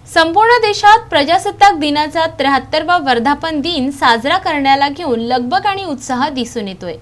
संपूर्ण देशात प्रजासत्ताक दिनाचा 73वा वर्धापन दिन साजरा करण्याला घेऊन लगबग आणि उत्साह दिसून येतोय।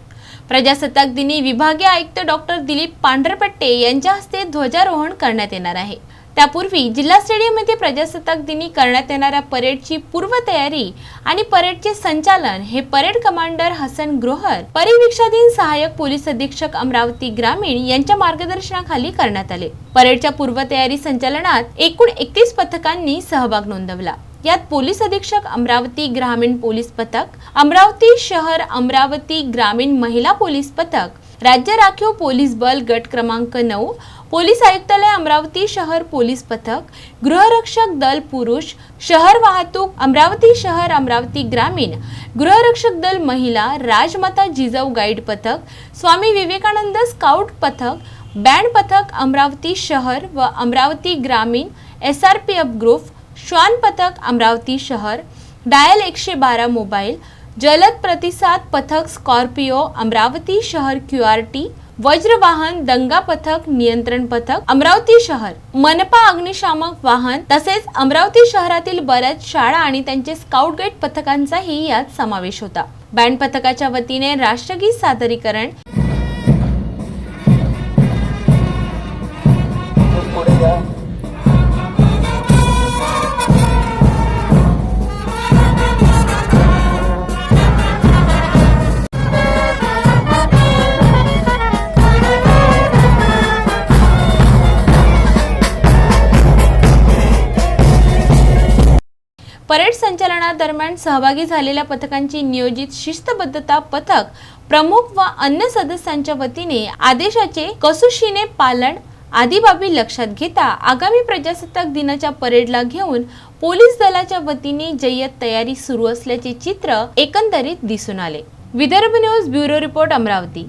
प्रजासत्ताक दिनी विभागीय आयुक्त डॉक्टर दिलीप पांढरपट्टे यांच्या हस्ते ध्वजारोहण करण्यात येणार आहे। त्यापूर्वी जिल्हा स्टेडियम येथे प्रजासत्ताक दिनी करण्यात येणाऱ्या परेडची पूर्वतयारी आणि परेडचे संचालन हे परेड कमांडर हसन ग्रोहर, परिवीक्षाधीन सहाय्यक पोलीस अधीक्षक अमरावती ग्रामीण यांच्या मार्गदर्शनाखाली करण्यात आले। परेडच्या पूर्वतयारी संचालनात एकूण 31 पथकांनी सहभाग नोंदवला। यात पोलीस अधीक्षक अमरावती ग्रामीण पोलीस पथक, अमरावती शहर अमरावती ग्रामीण महिला पोलीस पथक, राज्य राखीव पोलीस बल गट क्रमांक 9, पोलीस आयुक्तालय अमरावती शहर पोलीस पथक, गृहरक्षक दल पुरुष, शहर वाहतूक अमरावती शहर अमरावती ग्रामीण, गृहरक्षक दल महिला, राजमाता जिजाऊ गाईड पथक, स्वामी विवेकानंद स्काउट पथक, बँड पथक अमरावती शहर व अमरावती ग्रामीण, SRPF ग्रुप, श्वान पथक अमरावती शहर, डायल 112 मोबाईल, जलद प्रतिसाद पथक स्कॉर्पिओ अमरावती शहर QRT, वज्रवाहन दंगा पथक नियंत्रण पथक अमरावती शहर, मनपा अग्निशामक वाहन तसेच अमरावती शहरातील बऱ्याच शाळा आणि त्यांचे स्काउट गाईड पथकांचाही यात समावेश होता। बँड पथकाच्या वतीने राष्ट्रगीत सादरीकरण, परेड संचालनादरम्यान सहभागी झालेल्या पथकांची नियोजित शिस्तबद्धता, पथक प्रमुख व अन्य सदस्यांच्या वतीने आदेशाचे कसोशीने पालन आदी बाबी लक्षात घेता आगामी प्रजासत्ताक दिनाच्या परेडला घेऊन पोलीस दलाच्या वतीने जय्यत तयारी सुरू असल्याचे चित्र एकंदरीत दिसून आले। Vidarbha news bureau report Amravati.